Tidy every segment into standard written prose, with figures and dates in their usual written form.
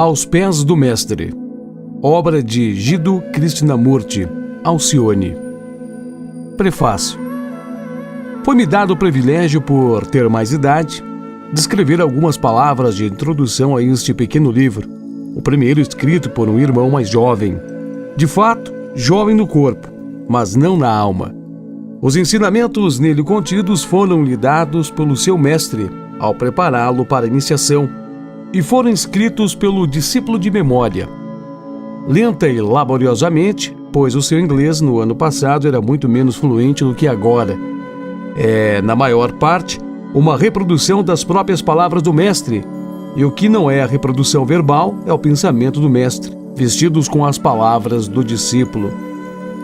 Aos Pés do Mestre, obra de Jiddu Krishnamurti, Alcione. Prefácio. Foi-me dado o privilégio, por ter mais idade, de escrever algumas palavras de introdução a este pequeno livro, o primeiro escrito por um irmão mais jovem. De fato, jovem no corpo, mas não na alma. Os ensinamentos nele contidos foram-lhe dados pelo seu mestre, ao prepará-lo para a iniciação, e foram escritos pelo discípulo de memória. Lenta e laboriosamente, pois o seu inglês no ano passado era muito menos fluente do que agora. É, na maior parte, uma reprodução das próprias palavras do mestre, e o que não é a reprodução verbal é o pensamento do mestre, vestidos com as palavras do discípulo.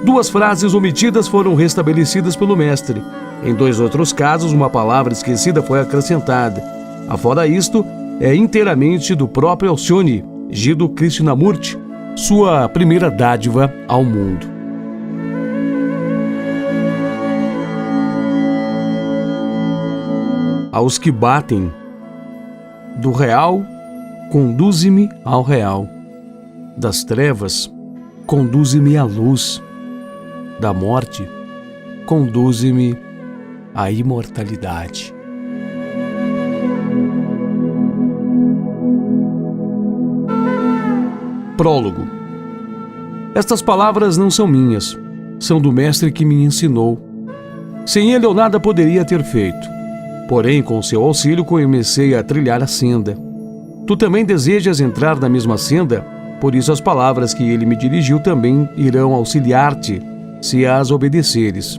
2 frases omitidas foram restabelecidas pelo mestre. Em 2 outros casos, uma palavra esquecida foi acrescentada. Afora isto, é inteiramente do próprio Alcione, Jiddu Krishnamurti, sua primeira dádiva ao mundo. Aos que batem, do real, conduze-me ao real. Das trevas, conduze-me à luz. Da morte, conduze-me à imortalidade. Prólogo. Estas palavras não são minhas, são do mestre que me ensinou. Sem ele eu nada poderia ter feito. Porém, com seu auxílio comecei a trilhar a senda. Tu também desejas entrar na mesma senda, por isso as palavras que ele me dirigiu também irão auxiliar-te, se as obedeceres.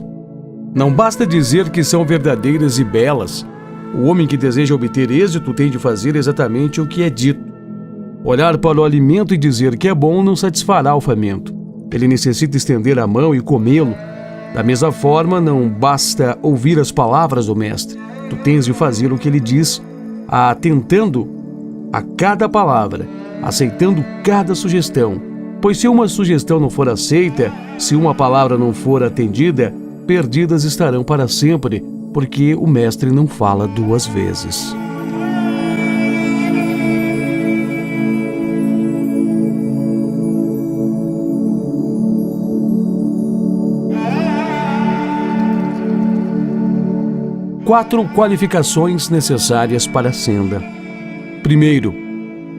Não basta dizer que são verdadeiras e belas. O homem que deseja obter êxito tem de fazer exatamente o que é dito. Olhar para o alimento e dizer que é bom não satisfará o faminto. Ele necessita estender a mão e comê-lo. Da mesma forma, não basta ouvir as palavras do mestre. Tu tens de fazer o que ele diz, atentando a cada palavra, aceitando cada sugestão. Pois se uma sugestão não for aceita, se uma palavra não for atendida, perdidas estarão para sempre, porque o mestre não fala 2 vezes. Quatro qualificações necessárias para a senda. Primeiro,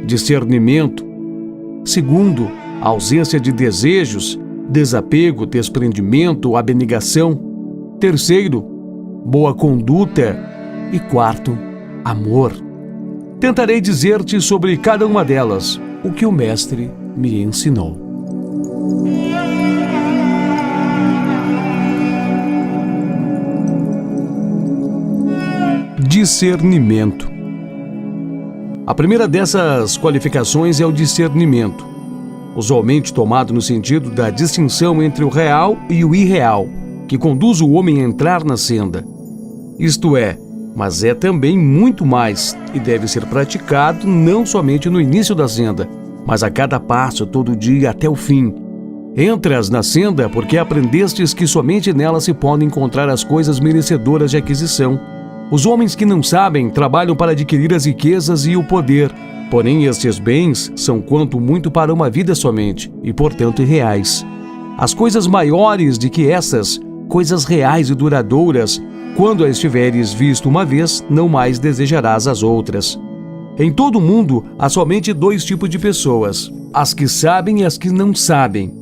discernimento. Segundo, ausência de desejos, desapego, desprendimento, abnegação. Terceiro, boa conduta. E quarto, amor. Tentarei dizer-te sobre cada uma delas o que o mestre me ensinou. Discernimento. A primeira dessas qualificações é o discernimento, usualmente tomado no sentido da distinção entre o real e o irreal, que conduz o homem a entrar na senda. Isto é, mas é também muito mais, e deve ser praticado não somente no início da senda, mas a cada passo, todo dia até o fim. Entras na senda porque aprendestes que somente nela se podem encontrar as coisas merecedoras de aquisição. Os homens que não sabem trabalham para adquirir as riquezas e o poder, porém estes bens são quanto muito para uma vida somente, e portanto irreais. As coisas maiores de que essas, coisas reais e duradouras, quando as tiveres visto uma vez, não mais desejarás as outras. Em todo o mundo há somente 2 tipos de pessoas, as que sabem e as que não sabem.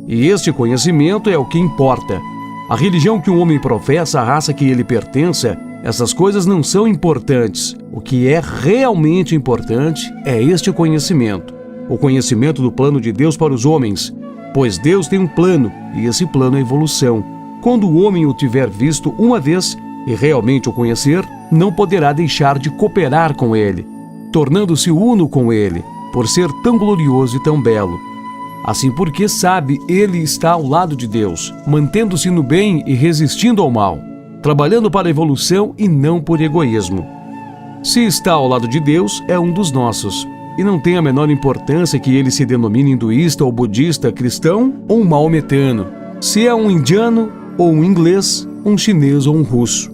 E este conhecimento é o que importa. A religião que um homem professa, a raça que ele pertença, essas coisas não são importantes. O que é realmente importante é este conhecimento. O conhecimento do plano de Deus para os homens. Pois Deus tem um plano, e esse plano é evolução. Quando o homem o tiver visto uma vez, e realmente o conhecer, não poderá deixar de cooperar com ele, tornando-se uno com ele, por ser tão glorioso e tão belo. Assim porque sabe, ele está ao lado de Deus, mantendo-se no bem e resistindo ao mal, trabalhando para a evolução e não por egoísmo. Se está ao lado de Deus, é um dos nossos, e não tem a menor importância que ele se denomine hinduísta ou budista, cristão ou um maometano, se é um indiano ou um inglês, um chinês ou um russo.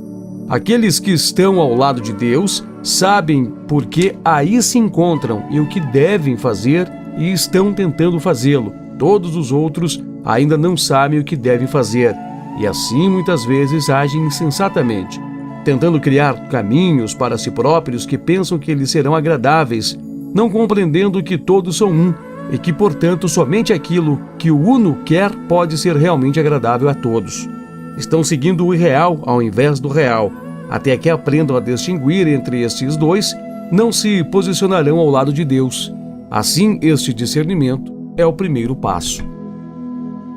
Aqueles que estão ao lado de Deus sabem porque aí se encontram e o que devem fazer e estão tentando fazê-lo. Todos os outros ainda não sabem o que devem fazer e assim muitas vezes agem insensatamente, tentando criar caminhos para si próprios que pensam que lhes serão agradáveis, não compreendendo que todos são um e que, portanto, somente aquilo que o uno quer pode ser realmente agradável a todos. Estão seguindo o irreal ao invés do real. Até que aprendam a distinguir entre estes dois, não se posicionarão ao lado de Deus. Assim, este discernimento é o primeiro passo.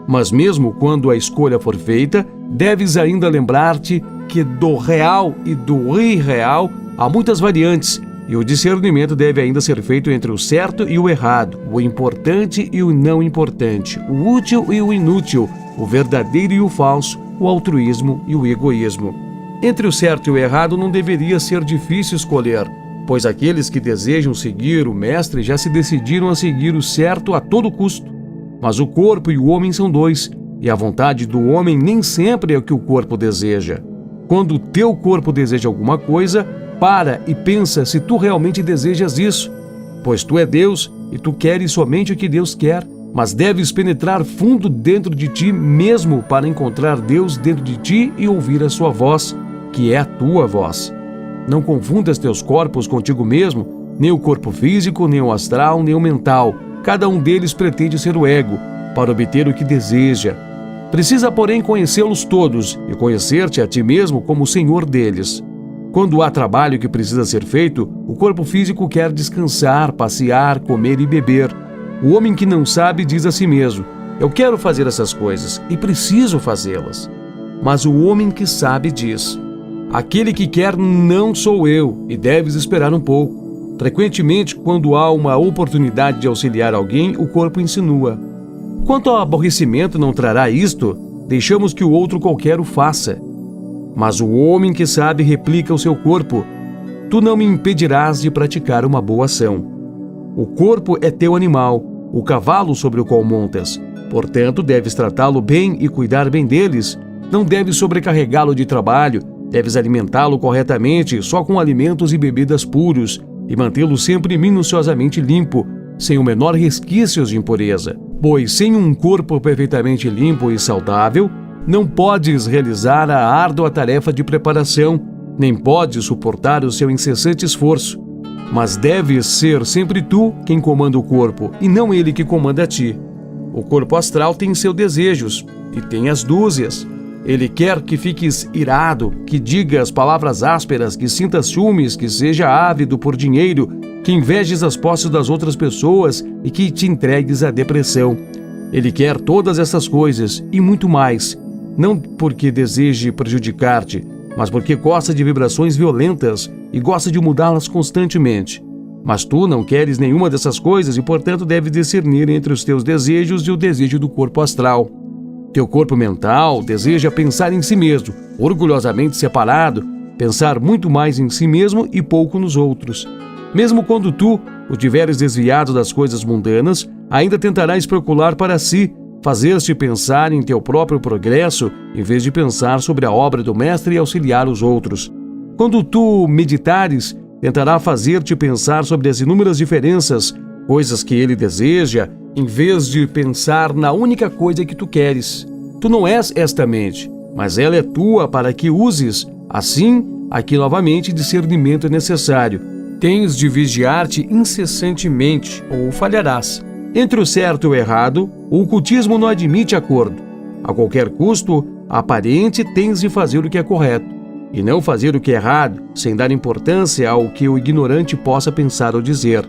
Mas mesmo quando a escolha for feita, deves ainda lembrar-te que do real e do irreal há muitas variantes, e o discernimento deve ainda ser feito entre o certo e o errado, o importante e o não importante, o útil e o inútil, o verdadeiro e o falso, o altruísmo e o egoísmo. Entre o certo e o errado não deveria ser difícil escolher, pois aqueles que desejam seguir o Mestre já se decidiram a seguir o certo a todo custo. Mas o corpo e o homem são dois, e a vontade do homem nem sempre é o que o corpo deseja. Quando o teu corpo deseja alguma coisa, para e pensa se tu realmente desejas isso, pois tu é Deus e tu queres somente o que Deus quer, mas deves penetrar fundo dentro de ti mesmo para encontrar Deus dentro de ti e ouvir a sua voz, que é a tua voz. Não confundas teus corpos contigo mesmo, nem o corpo físico, nem o astral, nem o mental. Cada um deles pretende ser o ego, para obter o que deseja. Precisa, porém, conhecê-los todos e conhecer-te a ti mesmo como o Senhor deles. Quando há trabalho que precisa ser feito, o corpo físico quer descansar, passear, comer e beber. O homem que não sabe diz a si mesmo: eu quero fazer essas coisas e preciso fazê-las. Mas o homem que sabe diz: aquele que quer não sou eu, e deves esperar um pouco. Frequentemente, quando há uma oportunidade de auxiliar alguém, o corpo insinua: quanto ao aborrecimento não trará isto, deixamos que o outro qualquer o faça. Mas o homem que sabe replica ao seu corpo: tu não me impedirás de praticar uma boa ação. O corpo é teu animal, o cavalo sobre o qual montas. Portanto, deves tratá-lo bem e cuidar bem deles. Não deves sobrecarregá-lo de trabalho, deves alimentá-lo corretamente, só com alimentos e bebidas puros, e mantê-lo sempre minuciosamente limpo, sem o menor resquício de impureza. Pois sem um corpo perfeitamente limpo e saudável, não podes realizar a árdua tarefa de preparação, nem podes suportar o seu incessante esforço. Mas deves ser sempre tu quem comanda o corpo, e não ele que comanda a ti. O corpo astral tem seus desejos, e tem as dúzias. Ele quer que fiques irado, que digas palavras ásperas, que sintas ciúmes, que seja ávido por dinheiro, que invejes as posses das outras pessoas e que te entregues à depressão. Ele quer todas essas coisas e muito mais, não porque deseje prejudicar-te, mas porque gosta de vibrações violentas e gosta de mudá-las constantemente. Mas tu não queres nenhuma dessas coisas e, portanto, deves discernir entre os teus desejos e o desejo do corpo astral. Teu corpo mental deseja pensar em si mesmo, orgulhosamente separado, pensar muito mais em si mesmo e pouco nos outros. Mesmo quando tu o tiveres desviado das coisas mundanas, ainda tentarás procurar para si, fazer-te pensar em teu próprio progresso, em vez de pensar sobre a obra do Mestre e auxiliar os outros. Quando tu meditares, tentará fazer-te pensar sobre as inúmeras diferenças, coisas que ele deseja, em vez de pensar na única coisa que tu queres. Tu não és esta mente, mas ela é tua para que uses. Assim, aqui novamente discernimento é necessário. Tens de vigiar-te incessantemente, ou falharás. Entre o certo e o errado, o ocultismo não admite acordo. A qualquer custo, aparente, tens de fazer o que é correto, e não fazer o que é errado, sem dar importância ao que o ignorante possa pensar ou dizer.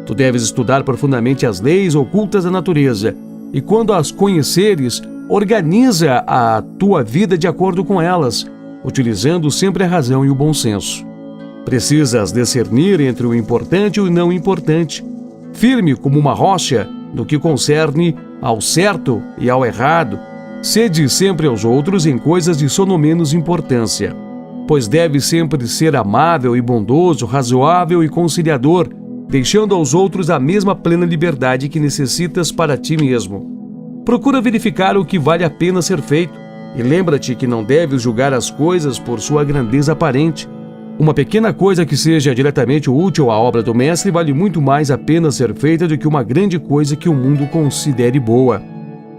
Tu deves estudar profundamente as leis ocultas da natureza, e quando as conheceres, organiza a tua vida de acordo com elas, utilizando sempre a razão e o bom senso. Precisas discernir entre o importante e o não importante, firme como uma rocha no que concerne ao certo e ao errado. Cede sempre aos outros em coisas de sono menos importância, pois deve sempre ser amável e bondoso, razoável e conciliador, deixando aos outros a mesma plena liberdade que necessitas para ti mesmo. Procura verificar o que vale a pena ser feito, e lembra-te que não deves julgar as coisas por sua grandeza aparente. Uma pequena coisa que seja diretamente útil à obra do mestre vale muito mais a pena ser feita do que uma grande coisa que o mundo considere boa.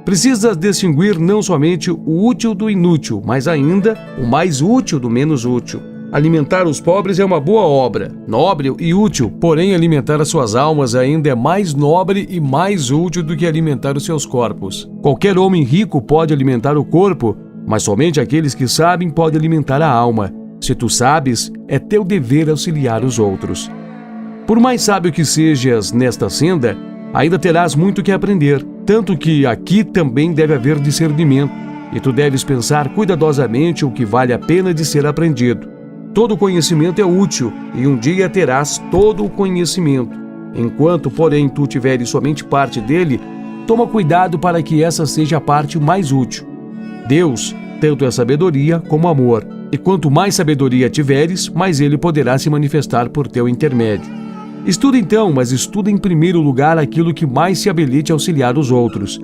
Precisas distinguir não somente o útil do inútil, mas ainda o mais útil do menos útil. Alimentar os pobres é uma boa obra, nobre e útil, porém alimentar as suas almas ainda é mais nobre e mais útil do que alimentar os seus corpos. Qualquer homem rico pode alimentar o corpo, mas somente aqueles que sabem podem alimentar a alma. Se tu sabes, é teu dever auxiliar os outros. Por mais sábio que sejas nesta senda, ainda terás muito que aprender, tanto que aqui também deve haver discernimento, e tu deves pensar cuidadosamente o que vale a pena de ser aprendido. Todo conhecimento é útil, e um dia terás todo o conhecimento. Enquanto, porém, tu tiveres somente parte dele, toma cuidado para que essa seja a parte mais útil. Deus, tanto é sabedoria como amor, e quanto mais sabedoria tiveres, mais ele poderá se manifestar por teu intermédio. Estuda então, mas estuda em primeiro lugar aquilo que mais se habilite a auxiliar os outros.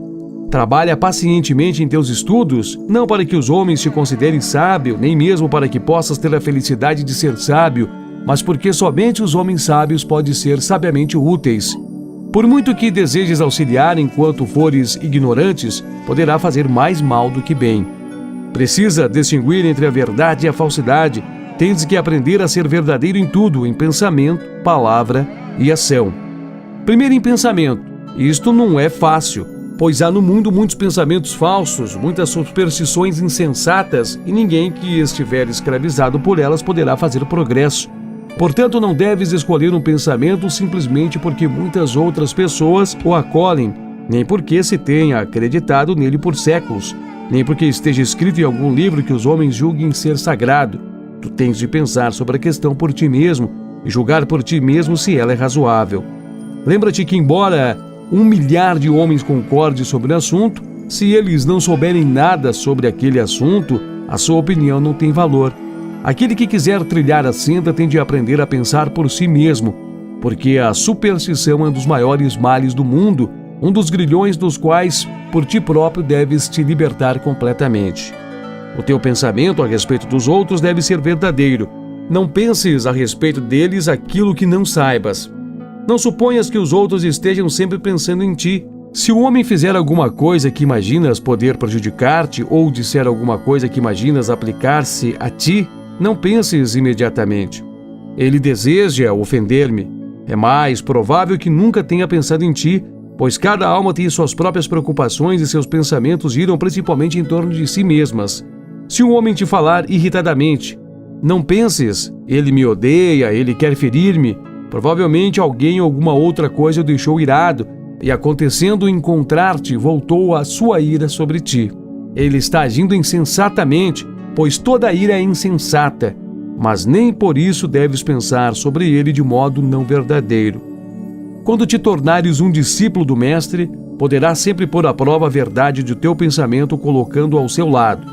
Trabalha pacientemente em teus estudos, não para que os homens te considerem sábio, nem mesmo para que possas ter a felicidade de ser sábio, mas porque somente os homens sábios podem ser sabiamente úteis. Por muito que desejes auxiliar enquanto fores ignorantes, poderá fazer mais mal do que bem. Precisa distinguir entre a verdade e a falsidade. Tens que aprender a ser verdadeiro em tudo, em pensamento, palavra e ação. Primeiro em pensamento. Isto não é fácil, pois há no mundo muitos pensamentos falsos, muitas superstições insensatas e ninguém que estiver escravizado por elas poderá fazer progresso. Portanto, não deves escolher um pensamento simplesmente porque muitas outras pessoas o acolhem, nem porque se tenha acreditado nele por séculos, nem porque esteja escrito em algum livro que os homens julguem ser sagrado. Tu tens de pensar sobre a questão por ti mesmo e julgar por ti mesmo se ela é razoável. Lembra-te que, embora 1 milhar de homens concordem sobre o assunto, se eles não souberem nada sobre aquele assunto, a sua opinião não tem valor. Aquele que quiser trilhar a senda tem de aprender a pensar por si mesmo, porque a superstição é um dos maiores males do mundo, um dos grilhões dos quais, por ti próprio, deves te libertar completamente. O teu pensamento a respeito dos outros deve ser verdadeiro. Não penses a respeito deles aquilo que não saibas. Não suponhas que os outros estejam sempre pensando em ti. Se o homem fizer alguma coisa que imaginas poder prejudicar-te ou disser alguma coisa que imaginas aplicar-se a ti, não penses imediatamente. Ele deseja ofender-me. É mais provável que nunca tenha pensado em ti, pois cada alma tem suas próprias preocupações e seus pensamentos giram principalmente em torno de si mesmas. Se um homem te falar irritadamente, não penses, ele me odeia, ele quer ferir-me. Provavelmente alguém ou alguma outra coisa o deixou irado, e acontecendo encontrar-te, voltou a sua ira sobre ti. Ele está agindo insensatamente, pois toda ira é insensata, mas nem por isso deves pensar sobre ele de modo não verdadeiro. Quando te tornares um discípulo do Mestre, poderás sempre pôr à prova a verdade de teu pensamento colocando-o ao seu lado,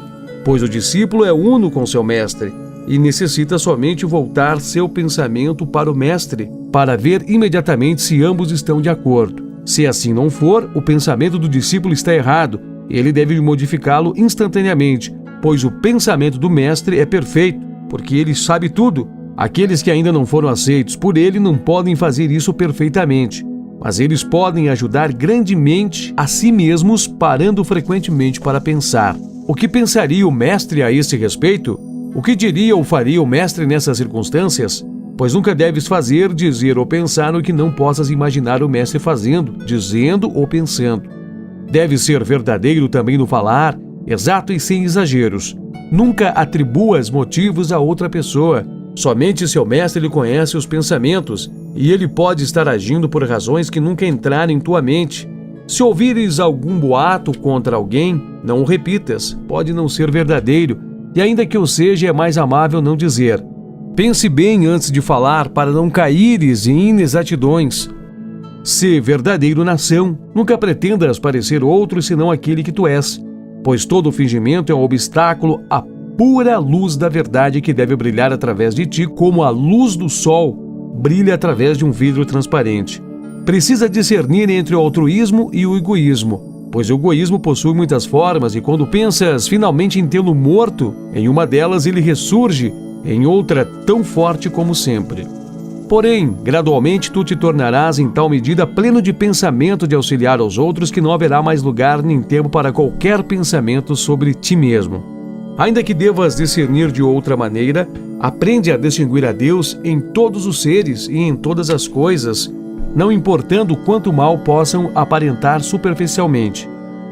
pois o discípulo é uno com seu Mestre e necessita somente voltar seu pensamento para o Mestre para ver imediatamente se ambos estão de acordo. Se assim não for, o pensamento do discípulo está errado e ele deve modificá-lo instantaneamente, pois o pensamento do Mestre é perfeito, porque ele sabe tudo. Aqueles que ainda não foram aceitos por ele não podem fazer isso perfeitamente, mas eles podem ajudar grandemente a si mesmos, parando frequentemente para pensar. O que pensaria o Mestre a esse respeito? O que diria ou faria o Mestre nessas circunstâncias? Pois nunca deves fazer, dizer ou pensar o que não possas imaginar o Mestre fazendo, dizendo ou pensando. Deves ser verdadeiro também no falar, exato e sem exageros. Nunca atribuas motivos a outra pessoa. Somente seu Mestre lhe conhece os pensamentos, e ele pode estar agindo por razões que nunca entraram em tua mente. Se ouvires algum boato contra alguém, não o repitas, pode não ser verdadeiro, e ainda que o seja, é mais amável não dizer. Pense bem antes de falar, para não caíres em inexatidões. Sê verdadeiro na ação, nunca pretendas parecer outro senão aquele que tu és, pois todo fingimento é um obstáculo à pura luz da verdade que deve brilhar através de ti, como a luz do sol brilha através de um vidro transparente. Precisa discernir entre o altruísmo e o egoísmo, pois o egoísmo possui muitas formas e quando pensas finalmente em tê-lo morto, em uma delas ele ressurge em outra tão forte como sempre. Porém, gradualmente tu te tornarás em tal medida pleno de pensamento de auxiliar aos outros que não haverá mais lugar nem tempo para qualquer pensamento sobre ti mesmo. Ainda que devas discernir de outra maneira, aprende a distinguir a Deus em todos os seres e em todas as coisas, não importando quanto mal possam aparentar superficialmente.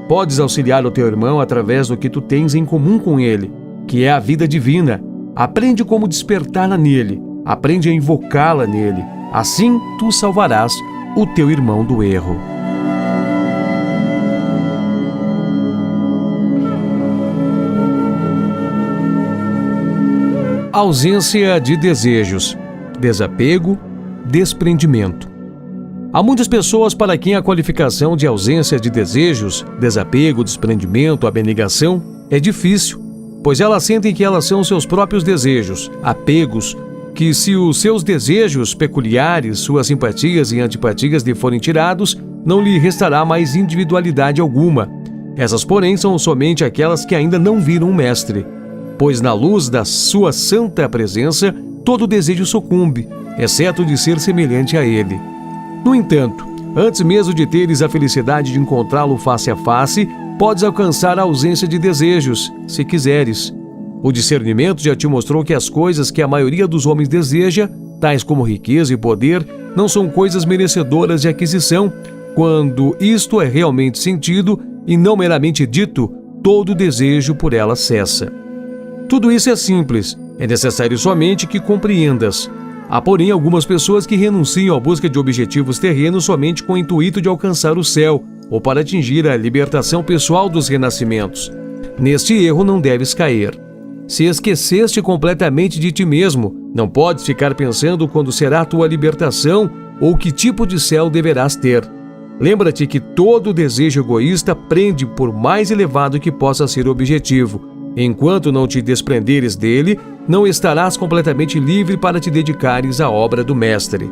Podes auxiliar o teu irmão através do que tu tens em comum com ele, que é a vida divina. Aprende como despertá-la nele, aprende a invocá-la nele. Assim tu salvarás o teu irmão do erro. Ausência de desejos, desapego, desprendimento. Há muitas pessoas para quem a qualificação de ausência de desejos, desapego, desprendimento, abnegação é difícil, pois elas sentem que elas são seus próprios desejos, apegos, que se os seus desejos peculiares, suas simpatias e antipatias lhe forem tirados, não lhe restará mais individualidade alguma. Essas, porém, são somente aquelas que ainda não viram o Mestre, pois na luz da sua santa presença, todo desejo sucumbe, exceto de ser semelhante a ele. No entanto, antes mesmo de teres a felicidade de encontrá-lo face a face, podes alcançar a ausência de desejos, se quiseres. O discernimento já te mostrou que as coisas que a maioria dos homens deseja, tais como riqueza e poder, não são coisas merecedoras de aquisição. Quando isto é realmente sentido e não meramente dito, todo desejo por ela cessa. Tudo isso é simples, é necessário somente que compreendas. Há, porém, algumas pessoas que renunciam à busca de objetivos terrenos somente com o intuito de alcançar o céu ou para atingir a libertação pessoal dos renascimentos. Neste erro não deves cair. Se esqueceste completamente de ti mesmo, não podes ficar pensando quando será a tua libertação ou que tipo de céu deverás ter. Lembra-te que todo desejo egoísta prende por mais elevado que possa ser o objetivo. Enquanto não te desprenderes dele, não estarás completamente livre para te dedicares à obra do Mestre.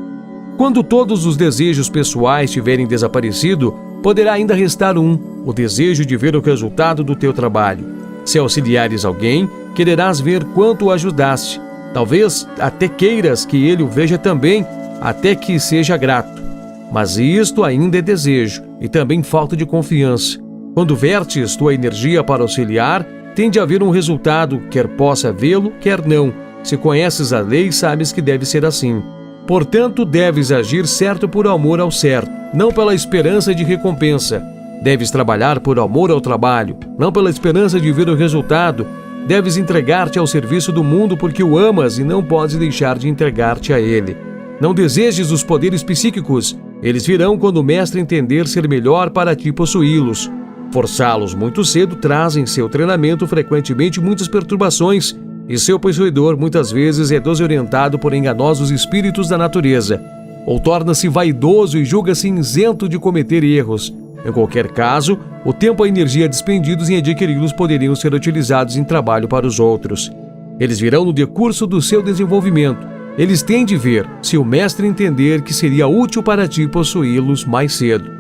Quando todos os desejos pessoais tiverem desaparecido, poderá ainda restar o desejo de ver o resultado do teu trabalho. Se auxiliares alguém, quererás ver quanto o ajudaste. Talvez até queiras que ele o veja também, até que seja grato. Mas isto ainda é desejo e também falta de confiança. Quando vertes tua energia para auxiliar, tem de haver um resultado, quer possa vê-lo, quer não. Se conheces a lei, sabes que deve ser assim. Portanto, deves agir certo por amor ao certo, não pela esperança de recompensa. Deves trabalhar por amor ao trabalho, não pela esperança de ver o resultado. Deves entregar-te ao serviço do mundo porque o amas e não podes deixar de entregar-te a ele. Não desejes os poderes psíquicos, eles virão quando o Mestre entender ser melhor para ti possuí-los. Forçá-los muito cedo traz em seu treinamento frequentemente muitas perturbações, e seu possuidor muitas vezes é desorientado por enganosos espíritos da natureza, ou torna-se vaidoso e julga-se isento de cometer erros. Em qualquer caso, o tempo e a energia despendidos em adquiri-los poderiam ser utilizados em trabalho para os outros. Eles virão no decurso do seu desenvolvimento. Eles têm de ver, se o Mestre entender que seria útil para ti possuí-los mais cedo.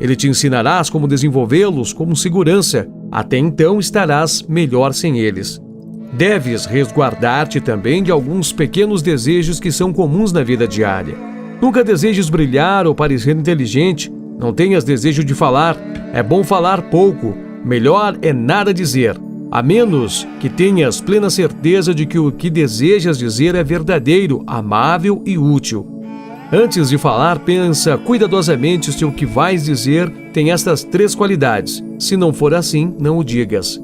Ele te ensinarás como desenvolvê-los com segurança. Até então estarás melhor sem eles. Deves resguardar-te também de alguns pequenos desejos que são comuns na vida diária. Nunca desejes brilhar ou parecer inteligente. Não tenhas desejo de falar. É bom falar pouco. Melhor é nada dizer, a menos que tenhas plena certeza de que o que desejas dizer é verdadeiro, amável e útil. Antes de falar, pensa cuidadosamente se o que vais dizer tem estas 3 qualidades. Se não for assim, não o digas.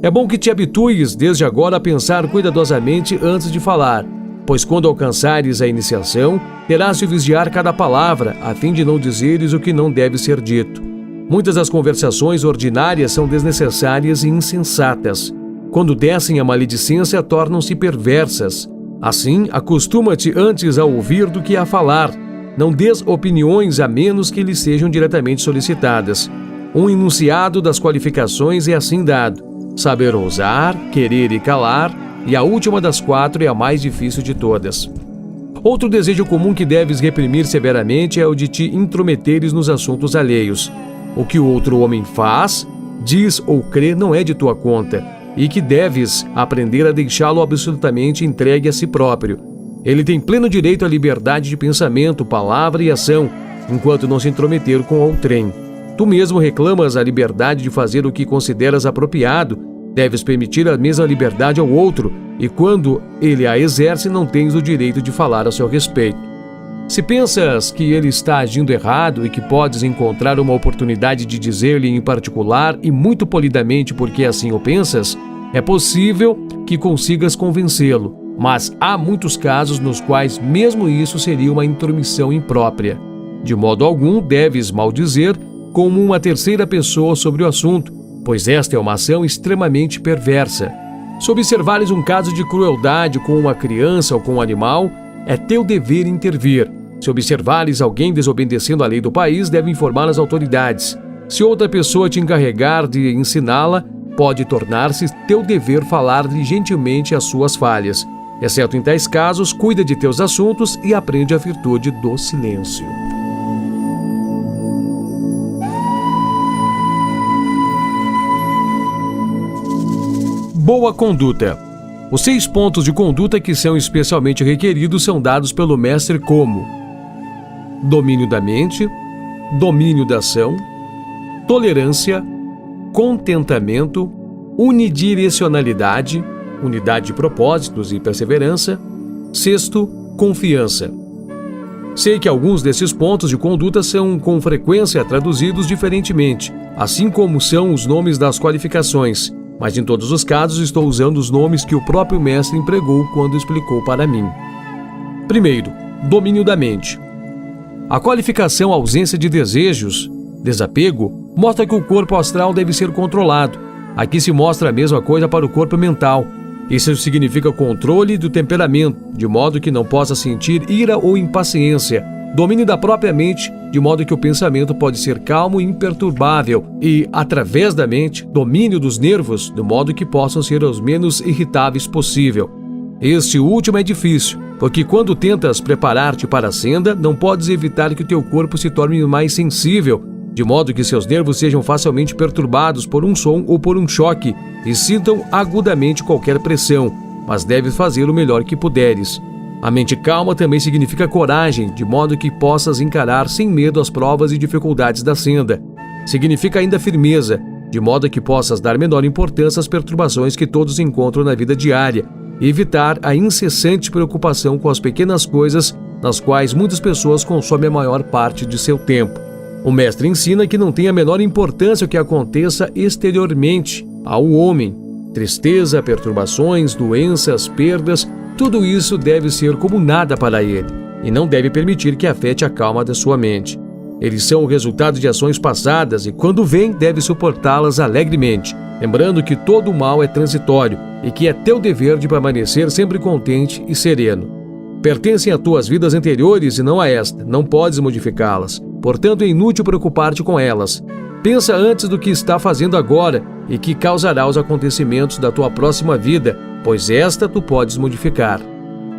É bom que te habitues desde agora a pensar cuidadosamente antes de falar, pois quando alcançares a iniciação, terás de vigiar cada palavra, a fim de não dizeres o que não deve ser dito. Muitas das conversações ordinárias são desnecessárias e insensatas. Quando descem a maledicência, tornam-se perversas. Assim, acostuma-te antes a ouvir do que a falar. Não dês opiniões a menos que lhes sejam diretamente solicitadas. Um enunciado das qualificações é assim dado: saber ousar, querer e calar, e a última das 4 é a mais difícil de todas. Outro desejo comum que deves reprimir severamente é o de te intrometeres nos assuntos alheios. O que o outro homem faz, diz ou crê não é de tua conta. e que deves aprender a deixá-lo absolutamente entregue a si próprio. Ele tem pleno direito à liberdade de pensamento, palavra e ação, enquanto não se intrometer com outrem. Tu mesmo reclamas a liberdade de fazer o que consideras apropriado, deves permitir a mesma liberdade ao outro, e quando ele a exerce, não tens o direito de falar a seu respeito. Se pensas que ele está agindo errado e que podes encontrar uma oportunidade de dizer-lhe em particular e muito polidamente porque assim o pensas, é possível que consigas convencê-lo, mas há muitos casos nos quais mesmo isso seria uma intromissão imprópria. De modo algum deves maldizer como uma terceira pessoa sobre o assunto, pois esta é uma ação extremamente perversa. Se observares um caso de crueldade com uma criança ou com um animal, é teu dever intervir. Se observares alguém desobedecendo a lei do país, deve informar as autoridades. Se outra pessoa te encarregar de ensiná-la, pode tornar-se teu dever falar-lhe gentilmente as suas falhas. Exceto em tais casos, cuida de teus assuntos e aprende a virtude do silêncio. Boa conduta. Os 6 pontos de conduta que são especialmente requeridos são dados pelo mestre como: domínio da mente, domínio da ação, tolerância, contentamento, unidirecionalidade, unidade de propósitos e perseverança. 6º, confiança. Sei que alguns desses pontos de conduta são com frequência traduzidos diferentemente, assim como são os nomes das qualificações, mas em todos os casos estou usando os nomes que o próprio mestre empregou quando explicou para mim. Primeiro, domínio da mente. A qualificação ausência de desejos, desapego, mostra que o corpo astral deve ser controlado. Aqui se mostra a mesma coisa para o corpo mental. Isso significa controle do temperamento, de modo que não possa sentir ira ou impaciência. Domínio da própria mente, de modo que o pensamento pode ser calmo e imperturbável. E, através da mente, domínio dos nervos, de modo que possam ser os menos irritáveis possível. Este último é difícil, porque quando tentas preparar-te para a senda, não podes evitar que o teu corpo se torne mais sensível, de modo que seus nervos sejam facilmente perturbados por um som ou por um choque e sintam agudamente qualquer pressão, mas deves fazer o melhor que puderes. A mente calma também significa coragem, de modo que possas encarar sem medo as provas e dificuldades da senda. Significa ainda firmeza, de modo que possas dar menor importância às perturbações que todos encontram na vida diária e evitar a incessante preocupação com as pequenas coisas nas quais muitas pessoas consomem a maior parte de seu tempo. O mestre ensina que não tem a menor importância o que aconteça exteriormente ao homem. Tristeza, perturbações, doenças, perdas, tudo isso deve ser como nada para ele, e não deve permitir que afete a calma da sua mente. Eles são o resultado de ações passadas e, quando vêm, deve suportá-las alegremente, lembrando que todo o mal é transitório e que é teu dever de permanecer sempre contente e sereno. Pertencem a tuas vidas anteriores e não a esta, não podes modificá-las, portanto é inútil preocupar-te com elas. Pensa antes do que está fazendo agora e que causará os acontecimentos da tua próxima vida, pois esta tu podes modificar.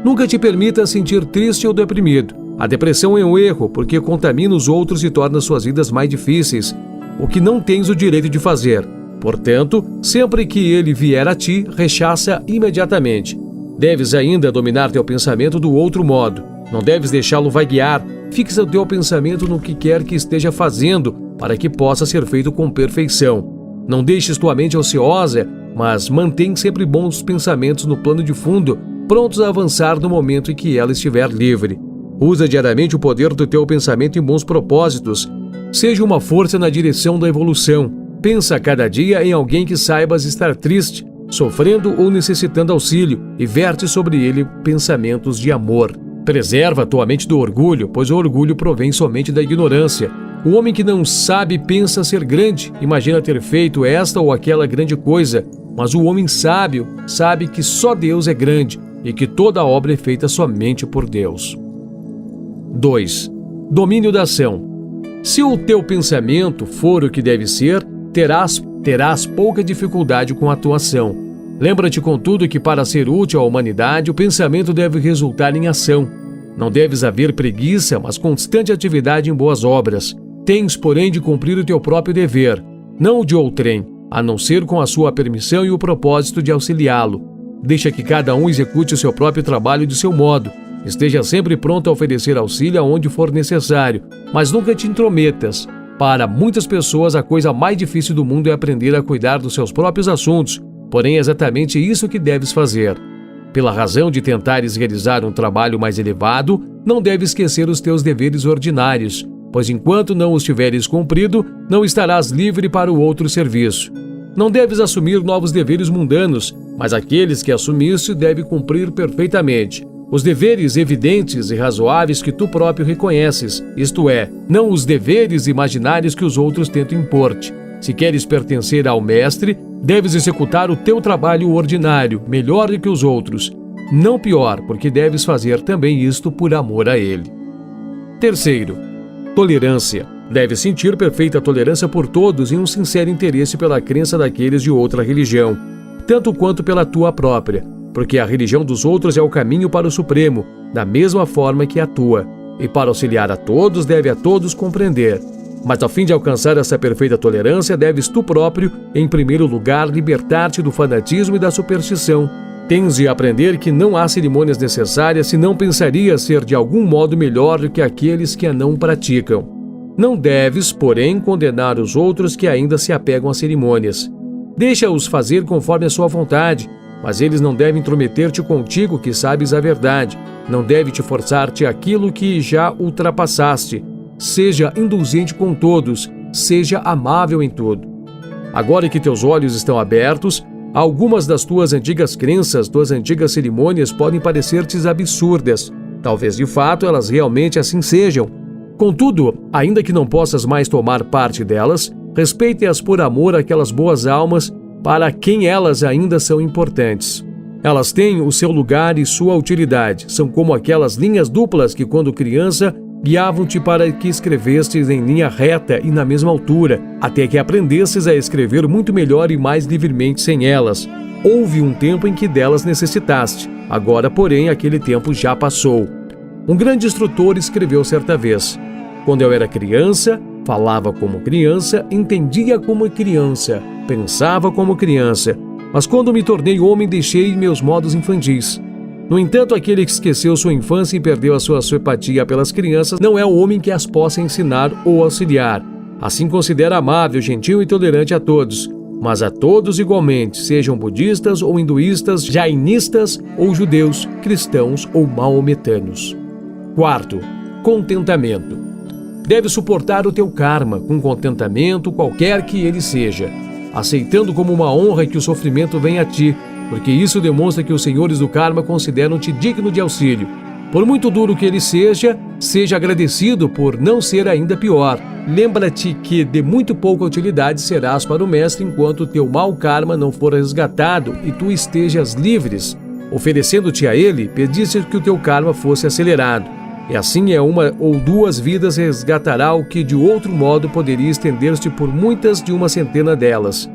Nunca te permita sentir triste ou deprimido. A depressão é um erro, porque contamina os outros e torna suas vidas mais difíceis, o que não tens o direito de fazer. Portanto, sempre que ele vier a ti, rechaça imediatamente. Deves ainda dominar teu pensamento do outro modo. Não deves deixá-lo vaguear. Fixa o teu pensamento no que quer que esteja fazendo, para que possa ser feito com perfeição. Não deixes tua mente ociosa, mas mantém sempre bons pensamentos no plano de fundo, prontos a avançar no momento em que ela estiver livre. Usa diariamente o poder do teu pensamento em bons propósitos. Seja uma força na direção da evolução. Pensa a cada dia em alguém que saibas estar triste, sofrendo ou necessitando auxílio, e verte sobre ele pensamentos de amor. Preserva tua mente do orgulho, pois o orgulho provém somente da ignorância. O homem que não sabe pensa ser grande, imagina ter feito esta ou aquela grande coisa, mas o homem sábio sabe que só Deus é grande e que toda obra é feita somente por Deus. 2. Domínio da ação. Se o teu pensamento for o que deve ser, terás pouca dificuldade com a tua ação. Lembra-te, contudo, que para ser útil à humanidade, o pensamento deve resultar em ação. Não deves haver preguiça, mas constante atividade em boas obras. Tens, porém, de cumprir o teu próprio dever, não o de outrem. a não ser com a sua permissão e o propósito de auxiliá-lo. Deixa que cada um execute o seu próprio trabalho de seu modo. Esteja sempre pronto a oferecer auxílio aonde for necessário, mas nunca te intrometas. Para muitas pessoas, a coisa mais difícil do mundo é aprender a cuidar dos seus próprios assuntos, porém é exatamente isso que deves fazer. Pela razão de tentares realizar um trabalho mais elevado, não deves esquecer os teus deveres ordinários, pois enquanto não os tiveres cumprido, não estarás livre para o outro serviço. Não deves assumir novos deveres mundanos, mas aqueles que assumiste deve cumprir perfeitamente. Os deveres evidentes e razoáveis que tu próprio reconheces, isto é, não os deveres imaginários que os outros tentam impor-te. Se queres pertencer ao mestre, deves executar o teu trabalho ordinário, melhor do que os outros. Não pior, porque deves fazer também isto por amor a ele. Terceiro, tolerância. Deve sentir perfeita tolerância por todos e um sincero interesse pela crença daqueles de outra religião, tanto quanto pela tua própria, porque a religião dos outros é o caminho para o Supremo, da mesma forma que a tua, e para auxiliar a todos deve a todos compreender. Mas ao fim de alcançar essa perfeita tolerância, deves tu próprio, em primeiro lugar, libertar-te do fanatismo e da superstição. Tens de aprender que não há cerimônias necessárias se não pensarias ser de algum modo melhor do que aqueles que a não praticam. Não deves, porém, condenar os outros que ainda se apegam às cerimônias. Deixa-os fazer conforme a sua vontade, mas eles não devem intrometer-te contigo que sabes a verdade. Não deve te forçar-te aquilo que já ultrapassaste. Seja indulgente com todos, seja amável em tudo. Agora que teus olhos estão abertos, algumas das tuas antigas crenças, tuas antigas cerimônias podem parecer-te absurdas. Talvez de fato elas realmente assim sejam. Contudo, ainda que não possas mais tomar parte delas, respeite-as por amor àquelas boas almas para quem elas ainda são importantes. Elas têm o seu lugar e sua utilidade. São como aquelas linhas duplas que, quando criança, guiavam-te para que escrevestes em linha reta e na mesma altura, até que aprendesses a escrever muito melhor e mais livremente sem elas. Houve um tempo em que delas necessitaste. Agora, porém, aquele tempo já passou. Um grande instrutor escreveu certa vez: quando eu era criança, falava como criança, entendia como criança, pensava como criança, mas quando me tornei homem deixei meus modos infantis. No entanto, aquele que esqueceu sua infância e perdeu a sua simpatia pelas crianças não é o homem que as possa ensinar ou auxiliar. Assim considera amável, gentil e tolerante a todos, mas a todos igualmente, sejam budistas ou hinduístas, jainistas ou judeus, cristãos ou maometanos. Quarto, contentamento. Deve suportar o teu karma com contentamento, qualquer que ele seja, aceitando como uma honra que o sofrimento venha a ti, porque isso demonstra que os senhores do karma consideram-te digno de auxílio. Por muito duro que ele seja, seja agradecido por não ser ainda pior. Lembra-te que de muito pouca utilidade serás para o mestre enquanto teu mau karma não for resgatado e tu estejas livres. Oferecendo-te a ele, pediste que o teu karma fosse acelerado. E assim é uma ou duas vidas resgatará o que de outro modo poderia estender-se por muitas de uma centena delas.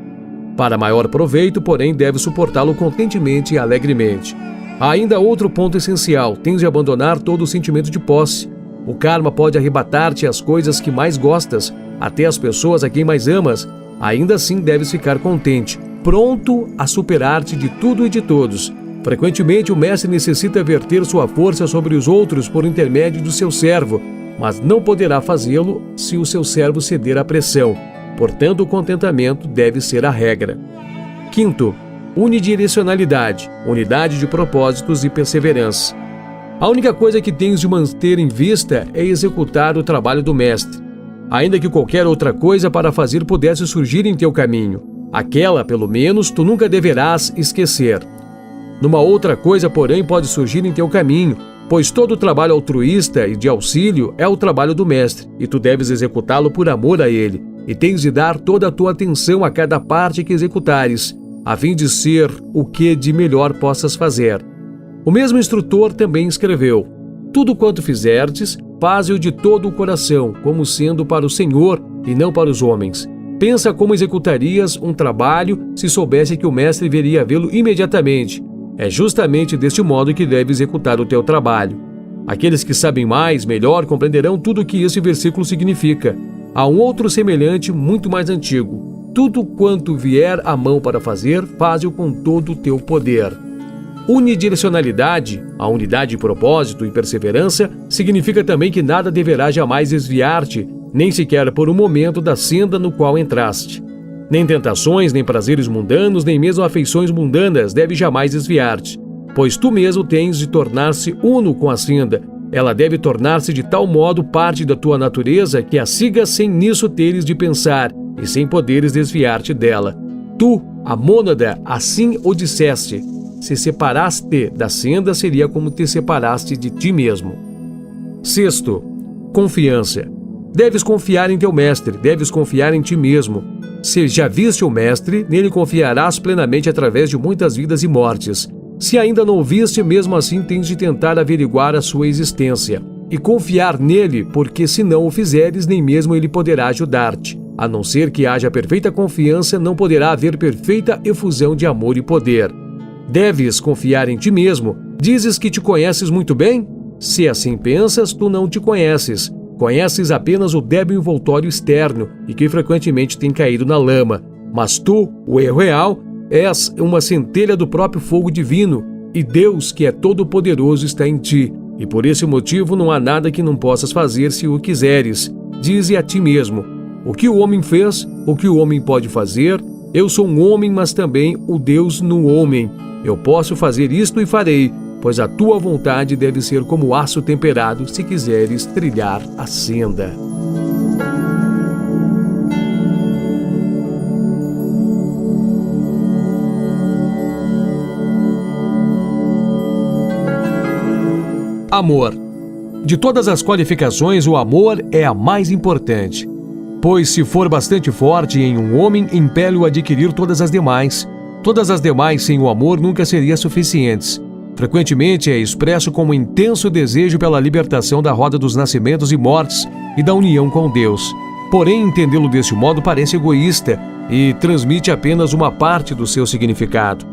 Para maior proveito, porém, deve suportá-lo contentemente e alegremente. Há ainda outro ponto essencial: tens de abandonar todo o sentimento de posse. O karma pode arrebatar-te as coisas que mais gostas, até as pessoas a quem mais amas. Ainda assim deves ficar contente, pronto a superar-te de tudo e de todos. Frequentemente o mestre necessita verter sua força sobre os outros por intermédio do seu servo, mas não poderá fazê-lo se o seu servo ceder à pressão. Portanto, o contentamento deve ser a regra. Quinto, unidirecionalidade, unidade de propósitos e perseverança. A única coisa que tens de manter em vista é executar o trabalho do mestre, ainda que qualquer outra coisa para fazer pudesse surgir em teu caminho. Aquela, pelo menos, tu nunca deverás esquecer. Numa outra coisa, porém, pode surgir em teu caminho, pois todo o trabalho altruísta e de auxílio é o trabalho do mestre, e tu deves executá-lo por amor a ele, e tens de dar toda a tua atenção a cada parte que executares, a fim de ser o que de melhor possas fazer. O mesmo instrutor também escreveu: tudo quanto fizerdes, faze-o de todo o coração, como sendo para o Senhor e não para os homens. Pensa como executarias um trabalho se soubesse que o mestre viria vê-lo imediatamente. É justamente deste modo que deve executar o teu trabalho. Aqueles que sabem mais, melhor, compreenderão tudo o que este versículo significa. Há um outro semelhante, muito mais antigo. Tudo quanto vier à mão para fazer, faze-o com todo o teu poder. Unidirecionalidade, a unidade de propósito e perseverança, significa também que nada deverá jamais desviar-te, nem sequer por um momento, da senda no qual entraste. Nem tentações, nem prazeres mundanos, nem mesmo afeições mundanas deve jamais desviar-te, pois tu mesmo tens de tornar-se uno com a senda. Ela deve tornar-se de tal modo parte da tua natureza que a sigas sem nisso teres de pensar e sem poderes desviar-te dela. Tu, a mônada, assim o disseste. Se separaste da senda, seria como te separaste de ti mesmo. Sexto, confiança. Deves confiar em teu mestre, deves confiar em ti mesmo. Se já viste o mestre, nele confiarás plenamente através de muitas vidas e mortes. Se ainda não o viste, mesmo assim tens de tentar averiguar a sua existência e confiar nele, porque se não o fizeres, nem mesmo ele poderá ajudar-te. A não ser que haja perfeita confiança, não poderá haver perfeita efusão de amor e poder. Deves confiar em ti mesmo. Dizes que te conheces muito bem? Se assim pensas, tu não te conheces. Conheces apenas o débil envoltório externo e que frequentemente tem caído na lama. Mas tu, o eu real, és uma centelha do próprio fogo divino, e Deus, que é todo-poderoso, está em ti. E por esse motivo não há nada que não possas fazer se o quiseres. Dize a ti mesmo: o que o homem fez, o que o homem pode fazer, eu sou um homem, mas também o Deus no homem. Eu posso fazer isto e farei, pois a tua vontade deve ser como aço temperado se quiseres trilhar a senda. Amor. De todas as qualificações, o amor é a mais importante, pois se for bastante forte em um homem, impele-o a adquirir todas as demais. Todas as demais sem o amor nunca seriam suficientes. Frequentemente é expresso como intenso desejo pela libertação da roda dos nascimentos e mortes e da união com Deus. Porém, entendê-lo deste modo parece egoísta e transmite apenas uma parte do seu significado.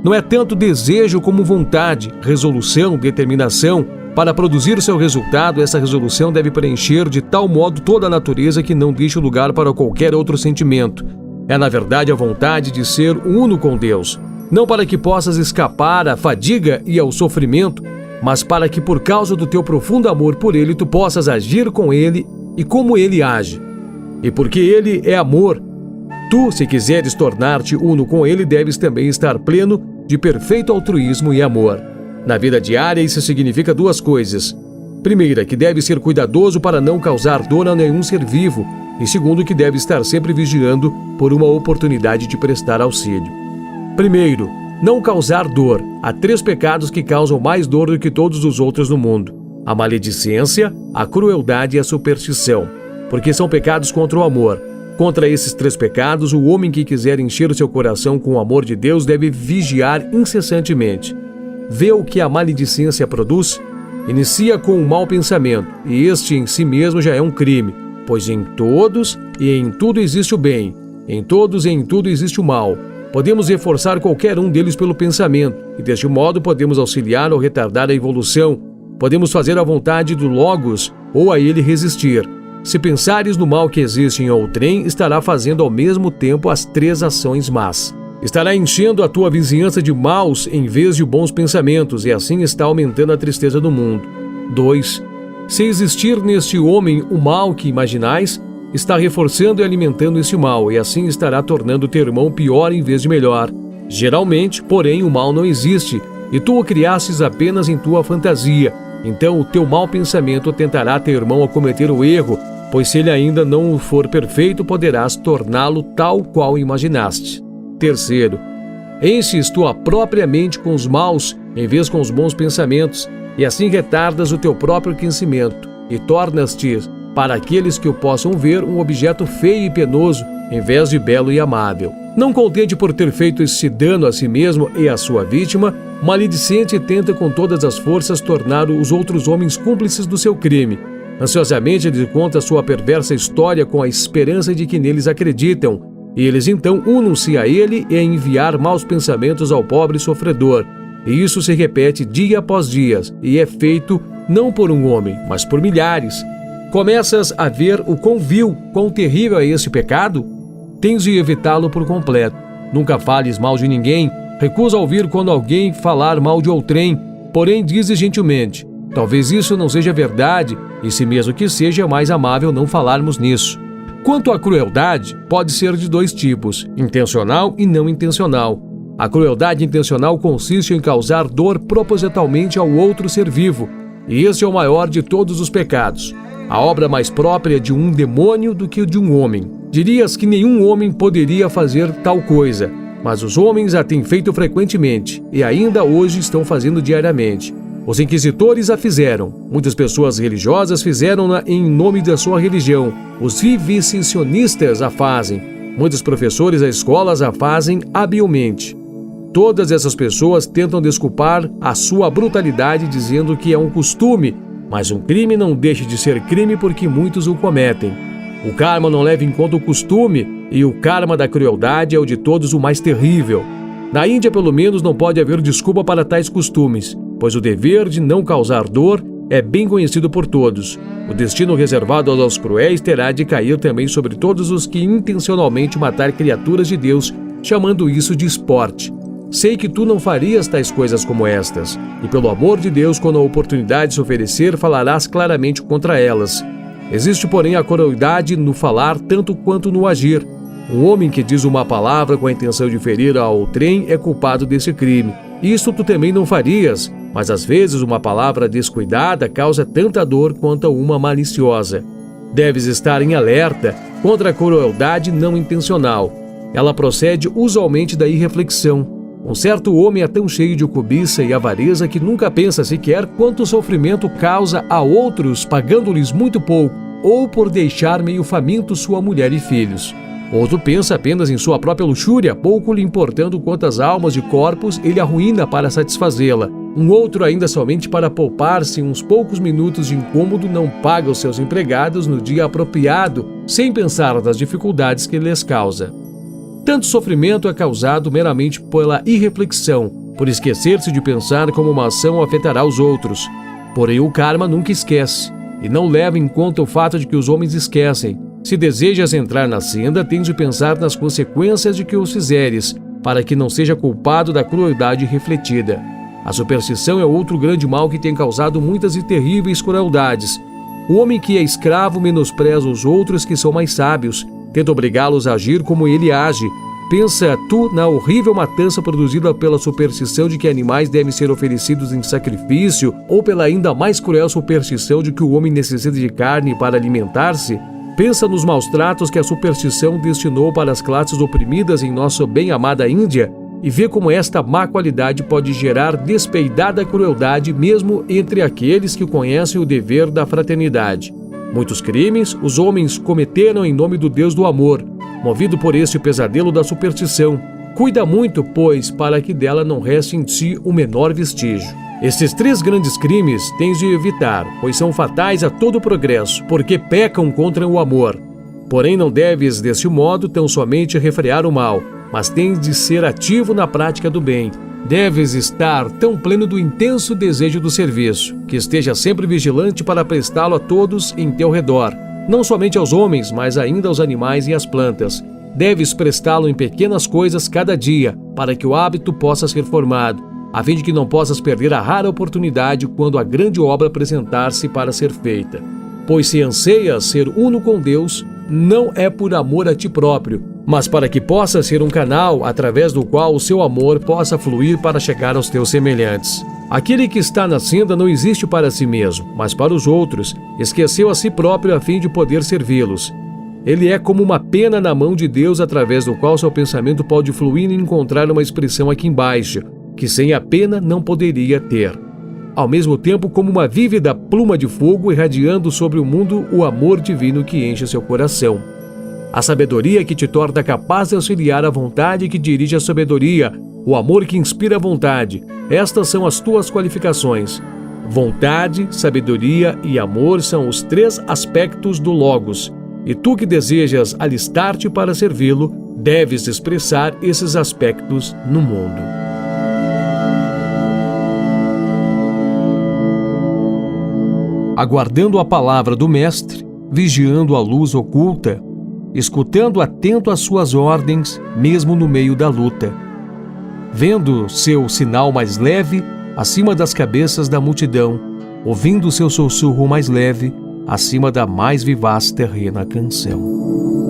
Não é tanto desejo como vontade, resolução, determinação. Para produzir o seu resultado, essa resolução deve preencher de tal modo toda a natureza que não deixe lugar para qualquer outro sentimento. É, na verdade, a vontade de ser uno com Deus. Não para que possas escapar à fadiga e ao sofrimento, mas para que, por causa do teu profundo amor por Ele, tu possas agir com Ele e como Ele age. E porque Ele é amor, tu, se quiseres tornar-te uno com Ele, deves também estar pleno de perfeito altruísmo e amor. Na vida diária, isso significa duas coisas. Primeira, que deve ser cuidadoso para não causar dor a nenhum ser vivo. E segundo, que deve estar sempre vigiando por uma oportunidade de prestar auxílio. Primeiro, não causar dor. Há 3 pecados que causam mais dor do que todos os outros no mundo: a maledicência, a crueldade e a superstição, porque são pecados contra o amor. Contra esses 3 pecados, o homem que quiser encher o seu coração com o amor de Deus deve vigiar incessantemente. Vê o que a maledicência produz? Inicia com um mau pensamento, e este em si mesmo já é um crime, pois em todos e em tudo existe o bem, em todos e em tudo existe o mal. Podemos reforçar qualquer um deles pelo pensamento, e deste modo podemos auxiliar ou retardar a evolução. Podemos fazer a vontade do Logos ou a ele resistir. Se pensares no mal que existe em outrem, estará fazendo ao mesmo tempo as 3 ações más. Estará enchendo a tua vizinhança de maus em vez de bons pensamentos, e assim está aumentando a tristeza do mundo. 2. Se existir neste homem o mal que imaginais, está reforçando e alimentando esse mal, e assim estará tornando teu irmão pior em vez de melhor. Geralmente, porém, o mal não existe, e tu o criastes apenas em tua fantasia. Então o teu mau pensamento tentará teu irmão a cometer o erro, pois se ele ainda não for perfeito, poderás torná-lo tal qual imaginaste. Terceiro, enches tua própria mente com os maus em vez com os bons pensamentos, e assim retardas o teu próprio crescimento, e tornas-te, para aqueles que o possam ver, um objeto feio e penoso, em vez de belo e amável. Não contente por ter feito esse dano a si mesmo e à sua vítima, o maledicente tenta com todas as forças tornar os outros homens cúmplices do seu crime. Ansiosamente ele conta sua perversa história com a esperança de que neles acreditam, e eles então unam-se a ele e a enviar maus pensamentos ao pobre sofredor. E isso se repete dia após dia, e é feito não por um homem, mas por milhares. Começas a ver o quão vil, quão terrível é esse pecado? tens de evitá-lo por completo. Nunca fales mal de ninguém, recusa ouvir quando alguém falar mal de outrem, porém dizes gentilmente. Talvez isso não seja verdade, e se mesmo que seja, é mais amável não falarmos nisso. Quanto à crueldade, pode ser de dois tipos, intencional e não intencional. A crueldade intencional consiste em causar dor propositalmente ao outro ser vivo, e este é o maior de todos os pecados. A obra mais própria de um demônio do que de um homem. Dirias que nenhum homem poderia fazer tal coisa, mas os homens a têm feito frequentemente, e ainda hoje estão fazendo diariamente. Os inquisitores a fizeram, muitas pessoas religiosas fizeram-na em nome da sua religião, os viviseccionistas a fazem, muitos professores das escolas a fazem habilmente. Todas essas pessoas tentam desculpar a sua brutalidade dizendo que é um costume, mas um crime não deixa de ser crime porque muitos o cometem. O karma não leva em conta o costume, e o karma da crueldade é o de todos o mais terrível. Na Índia, pelo menos, não pode haver desculpa para tais costumes, pois o dever de não causar dor é bem conhecido por todos. O destino reservado aos cruéis terá de cair também sobre todos os que intencionalmente matar criaturas de Deus, chamando isso de esporte. Sei que tu não farias tais coisas como estas, e pelo amor de Deus, quando a oportunidade se oferecer, falarás claramente contra elas. Existe, porém, a crueldade no falar tanto quanto no agir. Um homem que diz uma palavra com a intenção de ferir a outrem é culpado desse crime. Isso tu também não farias, mas às vezes uma palavra descuidada causa tanta dor quanto uma maliciosa. Deves estar em alerta contra a crueldade não intencional. Ela procede usualmente da irreflexão. Um certo homem é tão cheio de cobiça e avareza que nunca pensa sequer quanto sofrimento causa a outros, pagando-lhes muito pouco, ou por deixar meio faminto sua mulher e filhos. Outro pensa apenas em sua própria luxúria, pouco lhe importando quantas almas de corpos ele arruína para satisfazê-la. Um outro, ainda somente para poupar-se uns poucos minutos de incômodo, não paga os seus empregados no dia apropriado, sem pensar nas dificuldades que lhes causa. Tanto sofrimento é causado meramente pela irreflexão, por esquecer-se de pensar como uma ação afetará os outros. Porém, o karma nunca esquece, e não leva em conta o fato de que os homens esquecem. Se desejas entrar na senda, tens de pensar nas consequências de que os fizeres, para que não seja culpado da crueldade refletida. A superstição é outro grande mal que tem causado muitas e terríveis crueldades. O homem que é escravo menospreza os outros que são mais sábios, tenta obrigá-los a agir como ele age. Pensa tu na horrível matança produzida pela superstição de que animais devem ser oferecidos em sacrifício, ou pela ainda mais cruel superstição de que o homem necessita de carne para alimentar-se? Pensa nos maus tratos que a superstição destinou para as classes oprimidas em nossa bem-amada Índia e vê como esta má qualidade pode gerar despeidada crueldade mesmo entre aqueles que conhecem o dever da fraternidade. Muitos crimes os homens cometeram em nome do Deus do amor, movido por este pesadelo da superstição. Cuida muito, pois, para que dela não reste em ti o menor vestígio. Estes 3 grandes crimes tens de evitar, pois são fatais a todo o progresso, porque pecam contra o amor. Porém, não deves, deste modo, tão somente refrear o mal, mas tens de ser ativo na prática do bem. Deves estar tão pleno do intenso desejo do serviço, que esteja sempre vigilante para prestá-lo a todos em teu redor, não somente aos homens, mas ainda aos animais e às plantas. Deves prestá-lo em pequenas coisas cada dia, para que o hábito possa ser formado, a fim de que não possas perder a rara oportunidade quando a grande obra apresentar-se para ser feita. Pois se anseias ser uno com Deus, não é por amor a ti próprio, mas para que possa ser um canal através do qual o seu amor possa fluir para chegar aos teus semelhantes. Aquele que está na senda não existe para si mesmo, mas para os outros, esqueceu a si próprio a fim de poder servi-los. Ele é como uma pena na mão de Deus através do qual seu pensamento pode fluir e encontrar uma expressão aqui embaixo, que sem a pena não poderia ter. Ao mesmo tempo, como uma vívida pluma de fogo irradiando sobre o mundo o amor divino que enche seu coração. A sabedoria que te torna capaz de auxiliar a vontade que dirige a sabedoria, o amor que inspira a vontade. Estas são as tuas qualificações. Vontade, sabedoria e amor são os 3 aspectos do Logos. E tu que desejas alistar-te para servi-lo, deves expressar esses aspectos no mundo. Aguardando a palavra do Mestre, vigiando a luz oculta, escutando atento às suas ordens, mesmo no meio da luta, vendo seu sinal mais leve acima das cabeças da multidão, ouvindo seu sussurro mais leve acima da mais vivaz terrena canção.